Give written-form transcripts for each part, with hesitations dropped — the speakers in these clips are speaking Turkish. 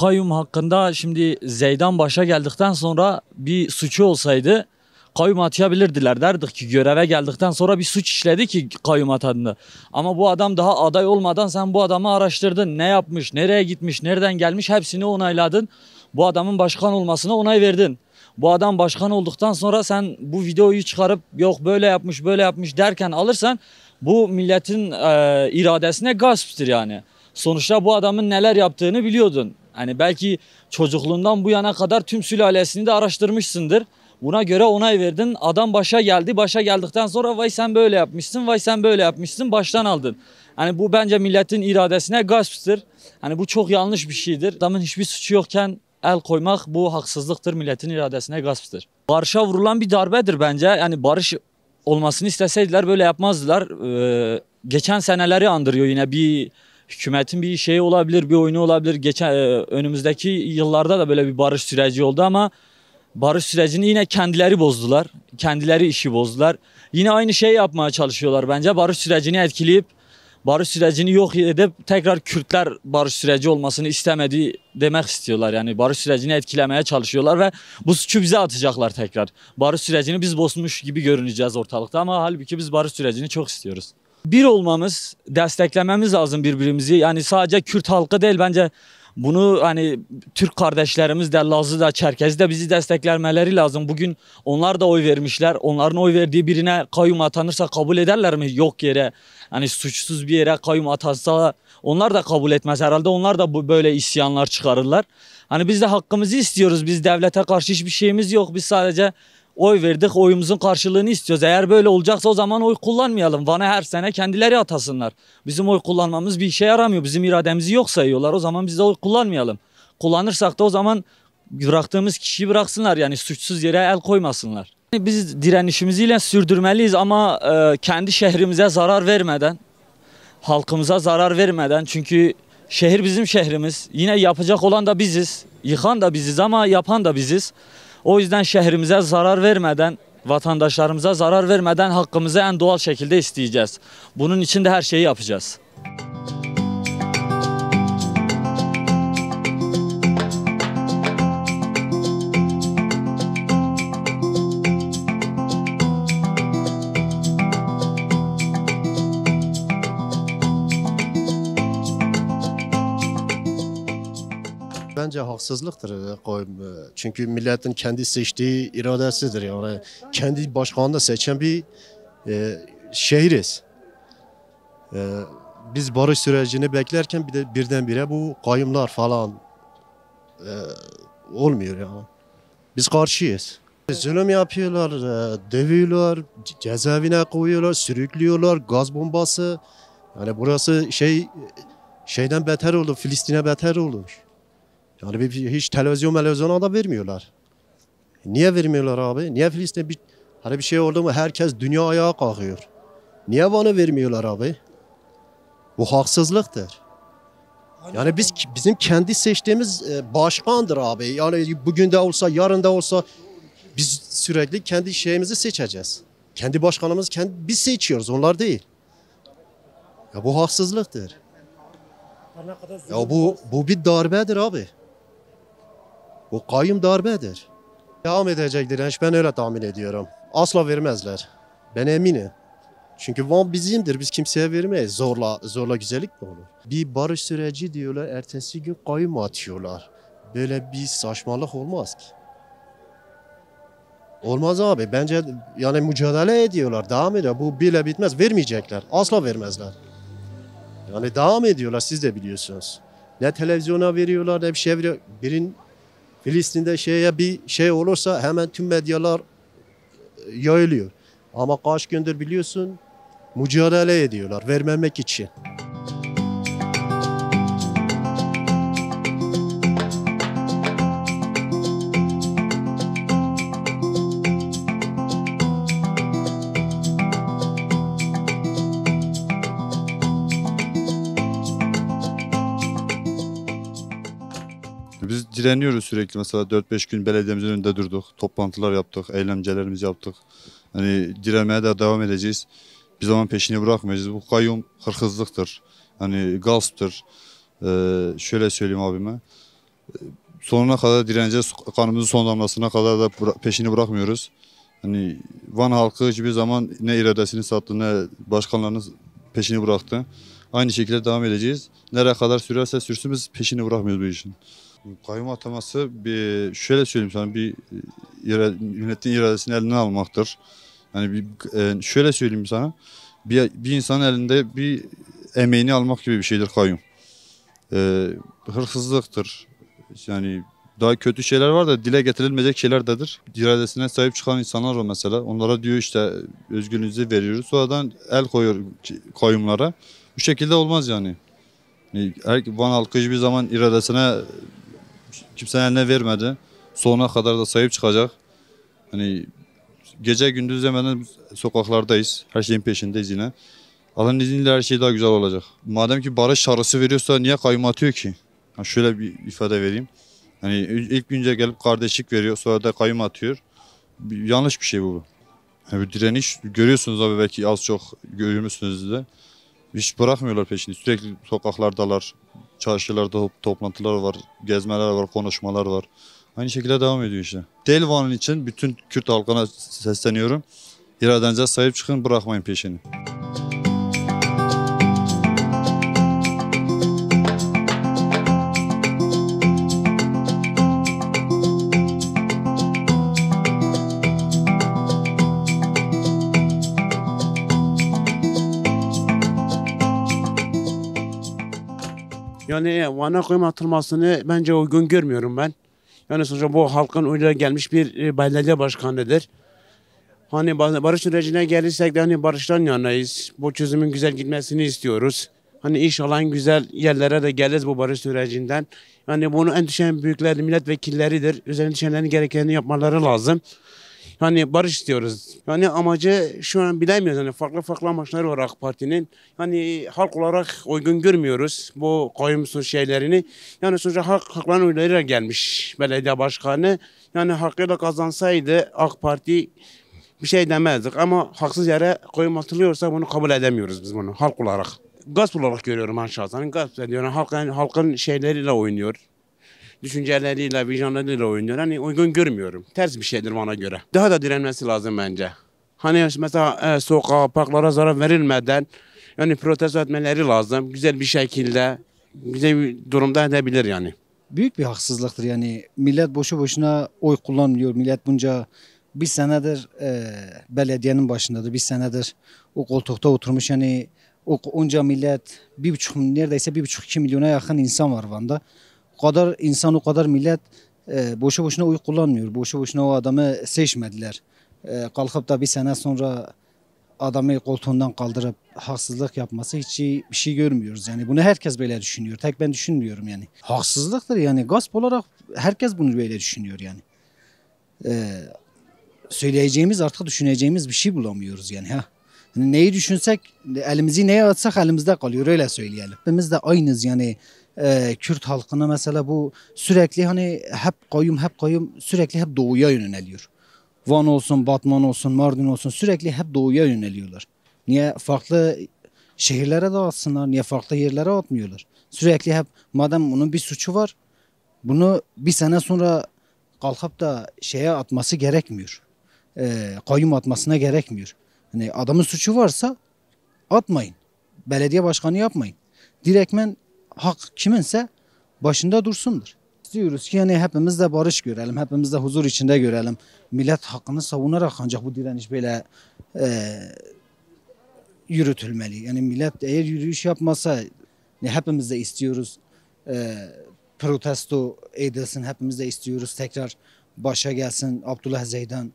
Kayyum hakkında şimdi Zeydan başa geldikten sonra bir suçu olsaydı kayyum atayabilirdiler. Derdik ki göreve geldikten sonra bir suç işledi ki kayyum atadığında. Ama bu adam daha aday olmadan sen bu adamı araştırdın. Ne yapmış, nereye gitmiş, nereden gelmiş hepsini onayladın. Bu adamın başkan olmasına onay verdin. Bu adam başkan olduktan sonra sen bu videoyu çıkarıp yok böyle yapmış böyle yapmış derken alırsan bu milletin iradesine gasptır yani. Sonuçta bu adamın neler yaptığını biliyordun. Hani belki çocukluğundan bu yana kadar tüm sülalesini de araştırmışsındır. Buna göre onay verdin. Adam başa geldi. Başa geldikten sonra vay sen böyle yapmışsın, vay sen böyle yapmışsın baştan aldın. Hani bu bence milletin iradesine gasptır. Hani bu çok yanlış bir şeydir. Adamın hiçbir suçu yokken el koymak bu haksızlıktır. Milletin iradesine gasptır. Barışa vurulan bir darbedir bence. Yani barış olmasını isteseydiler böyle yapmazdılar. Geçen seneleri andırıyor yine bir hükümetin bir şeyi olabilir, bir oyunu olabilir. Önümüzdeki yıllarda da böyle bir barış süreci oldu ama barış sürecini yine kendileri bozdular. Kendileri işi bozdular. Yine aynı şeyi yapmaya çalışıyorlar bence. Barış sürecini etkileyip barış sürecini yok edip tekrar Kürtler barış süreci olmasını istemedi demek istiyorlar. Yani barış sürecini etkilemeye çalışıyorlar ve bu suçu bize atacaklar tekrar. Barış sürecini biz bozmuş gibi görüneceğiz ortalıkta ama halbuki biz barış sürecini çok istiyoruz. Bir olmamız, desteklememiz lazım birbirimizi. Yani sadece Kürt halkı değil bence bunu hani Türk kardeşlerimiz de Lazı da Çerkezi de bizi desteklemeleri lazım. Bugün onlar da oy vermişler. Onların oy verdiği birine kayyum atanırsa kabul ederler mi? Yok yere hani suçsuz bir yere kayyum atansa onlar da kabul etmez. Herhalde onlar da böyle isyanlar çıkarırlar. Hani biz de hakkımızı istiyoruz. Biz devlete karşı hiçbir şeyimiz yok. Biz sadece oy verdik, oyumuzun karşılığını istiyoruz. Eğer böyle olacaksa o zaman oy kullanmayalım. Van'a her sene kendileri atasınlar. Bizim oy kullanmamız bir işe yaramıyor. Bizim irademizi yok sayıyorlar. O zaman biz de oy kullanmayalım. Kullanırsak da o zaman bıraktığımız kişiyi bıraksınlar. Yani suçsuz yere el koymasınlar. Biz direnişimizi sürdürmeliyiz ama kendi şehrimize zarar vermeden, halkımıza zarar vermeden. Çünkü şehir bizim şehrimiz. Yine yapacak olan da biziz. Yıkan da biziz ama yapan da biziz. O yüzden şehrimize zarar vermeden, vatandaşlarımıza zarar vermeden hakkımızı en doğal şekilde isteyeceğiz. Bunun için de her şeyi yapacağız. Bence haksızlıktır koyum. Çünkü milletin kendi seçtiği iradesidir. Yani kendi başkanını seçen bir şehiriz. Biz barış sürecini beklerken bir de birdenbire bu kayyumlar falan olmuyor yani. Biz karşıyız. Zulüm yapıyorlar, dövüyorlar, cezaevine koyuyorlar, sürüklüyorlar, gaz bombası. Yani burası şeyden beter oldu, Filistin'e beter olmuş. Yani hiç televizyona da vermiyorlar. Niye vermiyorlar abi? Niye Filistin'e bir şey oldu mu herkes dünya ayağa kalkıyor? Niye Van'ı vermiyorlar abi? Bu haksızlıktır. Yani bizim kendi seçtiğimiz başkandır abi. Yani bugün de olsa yarın da olsa biz sürekli kendi şeyimizi seçeceğiz. Kendi başkanımızı biz seçiyoruz, onlar değil. Ya bu haksızlıktır. Ya bu bir darbedir abi. Bu kayyum darbedir. Devam edecek direnç, ben öyle tahmin ediyorum. Asla vermezler. Ben eminim. Çünkü Van bizimdir, biz kimseye vermeyiz. Zorla güzellik mi olur? Bir barış süreci diyorlar, ertesi gün kayyum atıyorlar. Böyle bir saçmalık olmaz ki. Olmaz abi, bence yani mücadele ediyorlar, devam ediyor. Bu bile bitmez, vermeyecekler, asla vermezler. Yani devam ediyorlar, siz de biliyorsunuz. Ne televizyona veriyorlar, ne bir şey veriyor. Filistin'de bir şey olursa hemen tüm medyalar yayılıyor. Ama kaç gündür biliyorsun mücadele ediyorlar vermemek için. Biz direniyoruz sürekli. Mesela 4-5 gün belediyemizin önünde durduk. Toplantılar yaptık, eylemcelerimizi yaptık. Hani direnmeye de devam edeceğiz. Bir zaman peşini bırakmayacağız. Bu kayyum hırsızlıktır. Hani gasptır. Şöyle söyleyeyim abime. sonuna kadar direneceğiz. Kanımızın son damlasına kadar da peşini bırakmıyoruz. Hani Van halkı hiçbir zaman ne iradesini sattı ne başkanlarının peşini bıraktı. Aynı şekilde devam edeceğiz. Nereye kadar sürerse sürsün biz peşini bırakmıyoruz bu işin. Kayyum ataması şöyle söyleyeyim sana milletin iradesini elinden almaktır. Yani şöyle söyleyeyim sana bir insanın elinde bir emeğini almak gibi bir şeydir kayyum. Hırsızlıktır. Yani daha kötü şeyler var da dile getirilmeyecek şeyler dedir. İradesine sahip çıkan insanlar var mesela. Onlara diyor işte özgürlüğünüzü veriyoruz. Sonradan el koyuyor kayyumlara. Bu şekilde olmaz yani. Van halkı hiçbir zaman iradesine kimsenin eline vermedi. Sonuna kadar da sahip çıkacak. Hani gece gündüz demeden sokaklardayız. Her şeyin peşindeyiz yine. Allah'ın izniyle her şey daha güzel olacak. Madem ki barış çağrısı veriyorsa niye kayyum atıyor ki? Yani şöyle bir ifade vereyim. Hani ilk önce gelip kardeşlik veriyor, sonra da kayyum atıyor. Yanlış bir şey bu. Yani bir direniş görüyorsunuz abi, belki az çok görmüşsünüz de. Hiç bırakmıyorlar peşini. Sürekli sokaklardalar, çarşılarda toplantılar var, gezmeler var, konuşmalar var. Aynı şekilde devam ediyor işte. Delvan'ın için bütün Kürt halkına sesleniyorum. İradenize sahip çıkın, bırakmayın peşini. Yani Van'a kayyum atılmasını bence uygun görmüyorum ben. Yani sonuçta bu halkın oyuna gelmiş bir belediye başkanıdır. Hani barış sürecine gelirsek de hani barıştan yanayız. Bu çözümün güzel gitmesini istiyoruz. Hani inşallah en güzel yerlere de geliriz bu barış sürecinden. Yani bunu en düşen büyükler milletvekilleridir. Üzerine düşenlerin gerekenini yapmaları lazım. Yani barış istiyoruz. Yani amacı şu an bilemiyoruz. Yani farklı amaçları var AK Parti'nin. Yani halk olarak uygun görmüyoruz bu kayyum şeylerini. Yani sonuçta halkların oylarıyla gelmiş belediye başkanı. Yani hakkıyla kazansaydı AK Parti bir şey demezdik. Ama haksız yere kayyum atılıyorsa bunu kabul edemiyoruz biz bunu halk olarak. Gasp olarak görüyorum ben şahsen. Gasp ediyorum. Halkın şeyleriyle oynuyor. Düşünceleriyle, vicdanlarıyla oynuyor. Hani uygun görmüyorum. Ters bir şeydir bana göre. Daha da direnmesi lazım bence. Hani mesela sokağa, parklara zarar verilmeden yani protesto etmeleri lazım. Güzel bir şekilde, güzel bir durumda edebilir yani. Büyük bir haksızlıktır yani. Millet boşu boşuna oy kullanmıyor. Millet bunca bir senedir belediyenin başındadır. Bir senedir o koltukta oturmuş. Yani onca millet neredeyse 1,5-2 milyona yakın insan var Van'da. O kadar insan, o kadar millet boşu boşuna oy kullanmıyor. Boşu boşuna o adamı seçmediler. Kalkıp da bir sene sonra adamı koltuğundan kaldırıp haksızlık yapması hiç bir şey görmüyoruz. Yani bunu herkes böyle düşünüyor. Tek ben düşünmüyorum yani. Haksızlıktır yani. Gasp olarak herkes bunu böyle düşünüyor yani. Söyleyeceğimiz, artık düşüneceğimiz bir şey bulamıyoruz yani. Ha. Yani neyi düşünsek, elimizi neye atsak elimizde kalıyor, öyle söyleyelim. Hepimiz de aynıyız yani. Kürt halkına mesela bu sürekli hani hep kayyum sürekli hep doğuya yöneliyor. Van olsun, Batman olsun, Mardin olsun sürekli hep doğuya yöneliyorlar. Niye farklı şehirlere dağıtsınlar, niye farklı yerlere atmıyorlar? Sürekli hep madem bunun bir suçu var, bunu bir sene sonra kalkıp da şeye atması gerekmiyor. Kayyum atmasına gerekmiyor. Hani adamın suçu varsa atmayın. Belediye başkanı yapmayın. Direktmen hak kiminse başında dursundur. İstiyoruz ki yani hepimiz de barış görelim, hepimiz de huzur içinde görelim. Millet hakkını savunarak ancak bu direniş böyle yürütülmeli. Yani millet eğer yürüyüş yapmasa hepimiz de istiyoruz protesto edilsin, hepimiz de istiyoruz tekrar başa gelsin Abdullah Zeydan.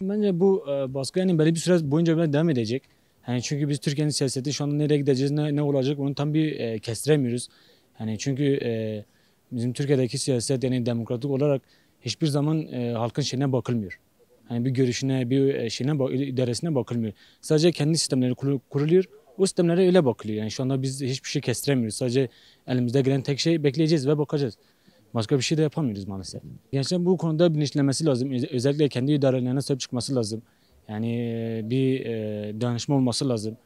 Bence bu baskı yani böyle bir süre boyunca bile devam edecek. Yani çünkü biz Türkiye'nin siyaseti şu anda nereye gideceğiz, ne olacak onu tam bir kestiremiyoruz. Yani çünkü bizim Türkiye'deki siyaset yani demokratik olarak hiçbir zaman halkın şeyine bakılmıyor. Yani bir görüşüne, bir şeyine, idaresine bakılmıyor. Sadece kendi sistemleri kuruluyor. O sistemlere öyle bakılıyor. Yani şu anda biz hiçbir şey kestiremiyoruz. Sadece elimizde gelen tek şey bekleyeceğiz ve bakacağız. Başka bir şey de yapamıyoruz maalesef. Gençler bu konuda bilinçlenmesi lazım. Özellikle kendi idarelerine sahip çıkması lazım. Yani bir dayanışma olması lazım.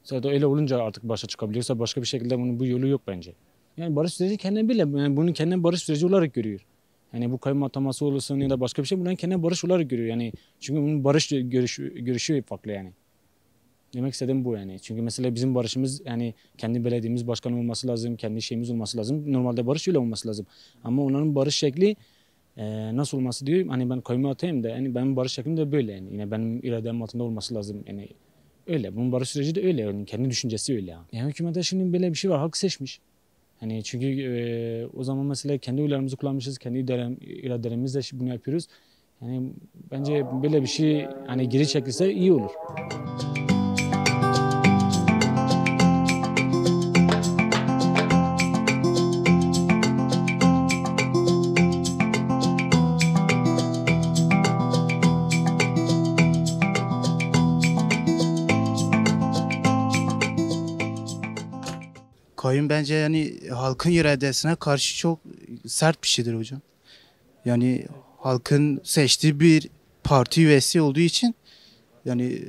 Zaten öyle olunca artık başa çıkabiliyorsa başka bir şekilde bunun bu yolu yok bence. Yani barış süreci kendine bile, yani bunu kendine barış süreci olarak görüyor. Yani bu kayyum ataması olursa ya da başka bir şey bunların kendine barış olarak görüyor. Yani çünkü bunun barış görüşü farklı yani. Demek istediğim bu yani. Çünkü mesela bizim barışımız yani kendi belediyemiz başkanı olması lazım, kendi şeyimiz olması lazım. Normalde barış öyle olması lazım. Ama onların barış şekli nasıl olması diyor. Hani ben kayyum atayım da yani benim barış şeklim de böyle yani. Yine benim iradem altında olması lazım. Yani öyle. Bunun barış süreci de öyle. Yani kendi düşüncesi öyle yani. Yani hükümete şimdi böyle bir şey var. Halk seçmiş. Hani çünkü o zaman mesela kendi oylarımızı kullanmışız, kendi iradelerimizle bunu yapıyoruz. Yani bence böyle bir şey hani geri çekilse iyi olur. Kayyum bence yani halkın iradesine karşı çok sert bir şeydir hocam. Yani halkın seçtiği bir parti üyesi olduğu için yani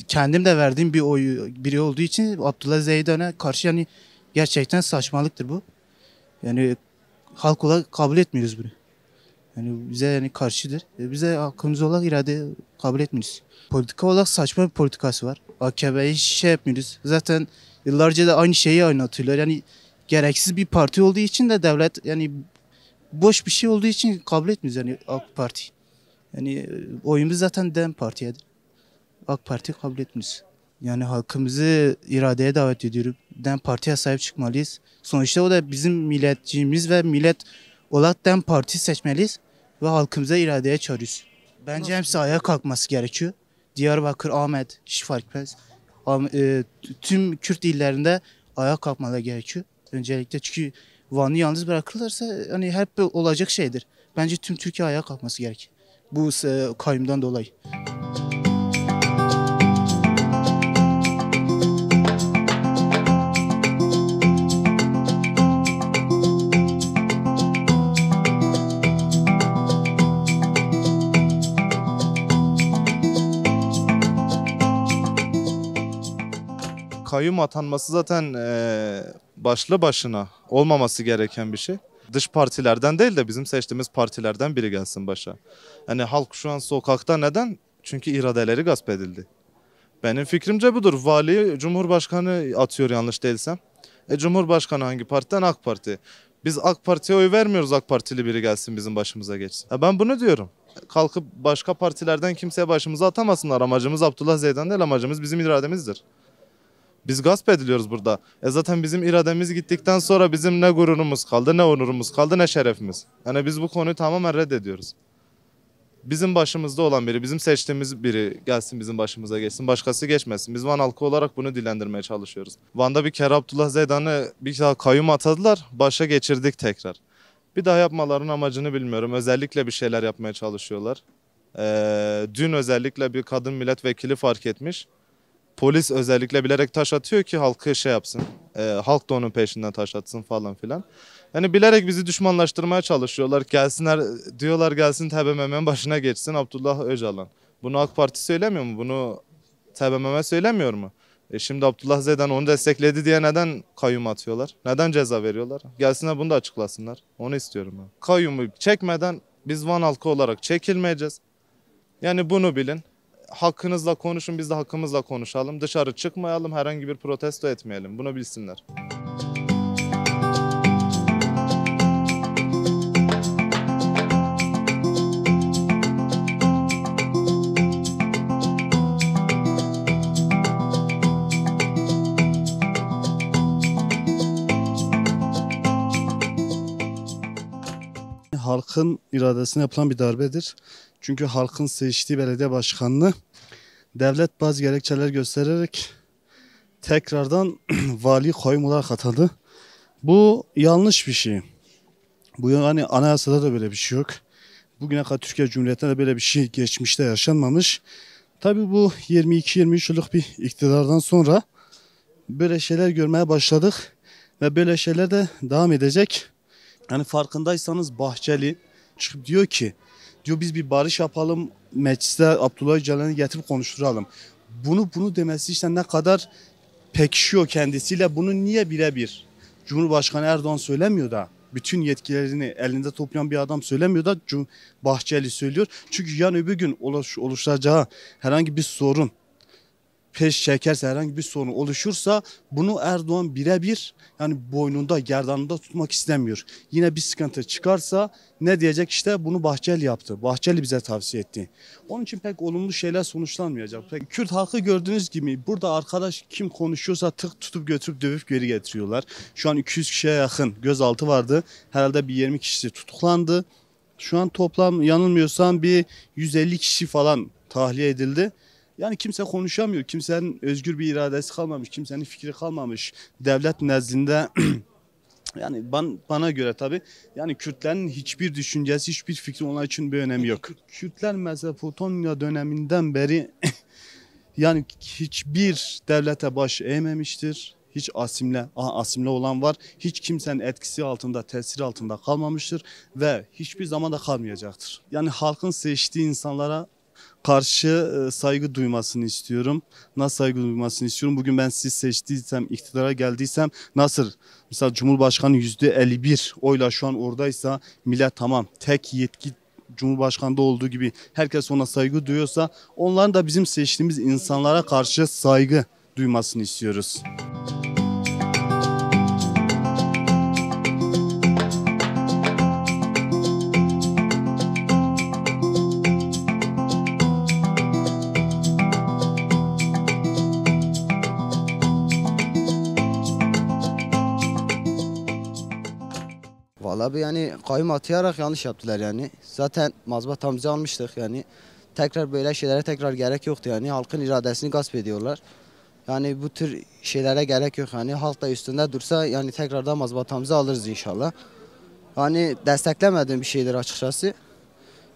kendim de verdiğim bir oyu biri olduğu için Abdullah Zeydan'a karşı yani gerçekten saçmalıktır bu. Yani halk olarak kabul etmiyoruz bunu. Yani bize yani karşıdır. Bize hakkımız olarak irade kabul etmiyoruz. Politika olarak saçma bir politikası var. AKP'yi şey yapmıyoruz. Zaten yıllarca da aynı şeyi oynatıyorlar. Yani gereksiz bir parti olduğu için de devlet yani boş bir şey olduğu için kabul etmiyoruz yani AK Parti. Yani oyumuz zaten DEM Parti'yedir. AK Parti kabul etmiyoruz. Yani halkımızı iradeye davet ediyorum. DEM Parti'ye sahip çıkmalıyız. Sonuçta o da bizim milletçimiz ve millet olarak DEM Parti seçmeliyiz ve halkımıza iradeye çağırıyoruz. Bence hepsi ayağa kalkması gerekiyor. Diyarbakır, Ahmet, hiç fark etmez. Tüm Kürt illerinde ayağa kalkmaları gerekiyor. Öncelikle çünkü Van'ı yalnız bırakırlarsa hani hep olacak şeydir. Bence tüm Türkiye ayağa kalkması gerek. Bu kayyumdan dolayı. Kayyum atanması zaten başlı başına olmaması gereken bir şey. Dış partilerden değil de bizim seçtiğimiz partilerden biri gelsin başa. Hani halk şu an sokakta neden? Çünkü iradeleri gasp edildi. Benim fikrimce budur. Vali Cumhurbaşkanı atıyor yanlış değilsem. Cumhurbaşkanı hangi partiden? AK Parti. Biz AK Parti'ye oy vermiyoruz, AK Partili biri gelsin bizim başımıza geçsin. Ben bunu diyorum. Kalkıp başka partilerden kimseye başımıza atamasınlar. Amacımız Abdullah Zeydan değil, amacımız bizim irademizdir. Biz gasp ediliyoruz burada. Zaten bizim irademiz gittikten sonra bizim ne gururumuz kaldı, ne onurumuz kaldı, ne şerefimiz. Yani biz bu konuyu tamamen reddediyoruz. Bizim başımızda olan biri, bizim seçtiğimiz biri gelsin bizim başımıza geçsin, başkası geçmesin. Biz Van halkı olarak bunu dillendirmeye çalışıyoruz. Van'da bir kere Abdullah Zeydan'ı bir daha kayyum atadılar, başa geçirdik tekrar. Bir daha yapmalarının amacını bilmiyorum. Özellikle bir şeyler yapmaya çalışıyorlar. Dün özellikle bir kadın milletvekili fark etmiş. Polis özellikle bilerek taş atıyor ki halkı şey yapsın. Halk da onun peşinden taş atsın falan filan. Yani bilerek bizi düşmanlaştırmaya çalışıyorlar. Gelsinler diyorlar gelsin TBMM'nin başına geçsin Abdullah Öcalan. Bunu AK Parti söylemiyor mu? Bunu TBMM söylemiyor mu? Şimdi Abdullah Zeydan onu destekledi diye neden kayyum atıyorlar? Neden ceza veriyorlar? Gelsinler bunu da açıklasınlar. Onu istiyorum ben. Kayyumu çekmeden biz Van halkı olarak çekilmeyeceğiz. Yani bunu bilin. Hakkınızla konuşun, biz de hakkımızla konuşalım. Dışarı çıkmayalım, herhangi bir protesto etmeyelim. Bunu bilsinler. Halkın iradesine yapılan bir darbedir. Çünkü halkın seçtiği belediye başkanını devlet bazı gerekçeler göstererek tekrardan vali kayyum olarak atadı. Bu yanlış bir şey. Bu yani anayasada da böyle bir şey yok. Bugüne kadar Türkiye Cumhuriyeti'nde de böyle bir şey geçmişte yaşanmamış. Tabii bu 22-23 yıllık bir iktidardan sonra Böyle şeyler görmeye başladık ve böyle şeyler de devam edecek. Yani farkındaysanız Bahçeli çıkıp diyor ki, diyor biz bir barış yapalım, mecliste Abdullah Öcalan'ı getirip konuşturalım. Bunu demesi işte ne kadar pekişiyor kendisiyle. Bunu niye birebir Cumhurbaşkanı Erdoğan söylemiyor da, bütün yetkilerini elinde toplayan bir adam söylemiyor da Bahçeli söylüyor. Çünkü yarın öbür gün oluşacağı herhangi bir sorun peş çekerse, herhangi bir sorun oluşursa bunu Erdoğan birebir yani boynunda, gerdanında tutmak istemiyor. Yine bir sıkıntı çıkarsa ne diyecek, işte bunu Bahçeli yaptı. Bahçeli bize tavsiye etti. Onun için pek olumlu şeyler sonuçlanmayacak. Kürt halkı gördüğünüz gibi burada arkadaş kim konuşuyorsa tık tutup götürüp dövüp geri getiriyorlar. Şu an 200 kişiye yakın gözaltı vardı. Herhalde bir 20 kişi tutuklandı. Şu an toplam yanılmıyorsam bir 150 kişi falan tahliye edildi. Yani kimse konuşamıyor. Kimsenin özgür bir iradesi kalmamış. Kimsenin fikri kalmamış. Devlet nezdinde yani bana göre tabii yani Kürtlerin hiçbir düşüncesi, hiçbir fikri onlar için bir önemi yok. Kürtler Mezopotamya döneminden beri yani hiçbir devlete baş eğmemiştir. Hiç asimle olan var. Hiç kimsenin etkisi altında, tesiri altında kalmamıştır ve hiçbir zaman da kalmayacaktır. Yani halkın seçtiği insanlara karşı saygı duymasını istiyorum. Nasıl saygı duymasını istiyorum? Bugün ben sizi seçtiysem, iktidara geldiysem nasıl? Mesela Cumhurbaşkanı %51 oyla şu an oradaysa, millet tamam tek yetki Cumhurbaşkanı'nda olduğu gibi herkes ona saygı duyuyorsa, onların da bizim seçtiğimiz insanlara karşı saygı duymasını istiyoruz. Vallahi yani kayyum atayarak yanlış yaptılar yani. Zaten mazbatamızı almıştık yani. Tekrar böyle şeylere tekrar gerek yoktu yani. Halkın iradesini gasp ediyorlar. Yani bu tür şeylere gerek yok yani. Halk da üstünde dursa yani tekrardan mazbatamızı alırız inşallah. Yani desteklemediğim bir şeydir açıkçası.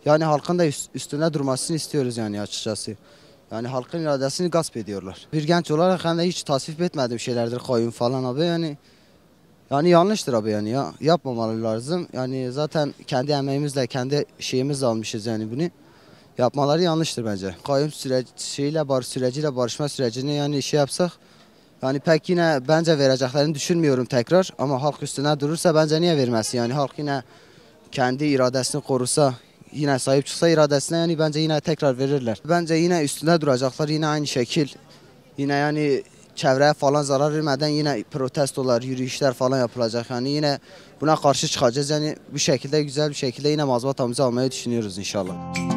Yani halkın da üstünde durmasını istiyoruz yani açıkçası. Yani halkın iradesini gasp ediyorlar. Bir genç olarak hem de hiç tasvip etmediğim şeylerdir kayyum falan abi yani. Yani yanlıştır abi yani ya. Yapmamaları lazım. Yani zaten kendi emeğimizle, kendi şeyimizle almışız yani bunu. Yapmaları yanlıştır bence. Kayyum süreciyle barışma sürecini yani şey yapsak yani pek yine bence vereceklerini düşünmüyorum tekrar. Ama halk üstüne durursa bence niye vermesin? Yani halk yine kendi iradesini korusa, yine sahip çıksa iradesine yani bence yine tekrar verirler. Bence yine üstüne duracaklar, yine aynı şekil. Yine yani çevreye falan zarar vermeden yine protestolar, yürüyüşler falan yapılacak. Yani yine buna karşı çıkacağız. Yani bu şekilde güzel bir şekilde yine mazbatamızı almayı düşünüyoruz inşallah.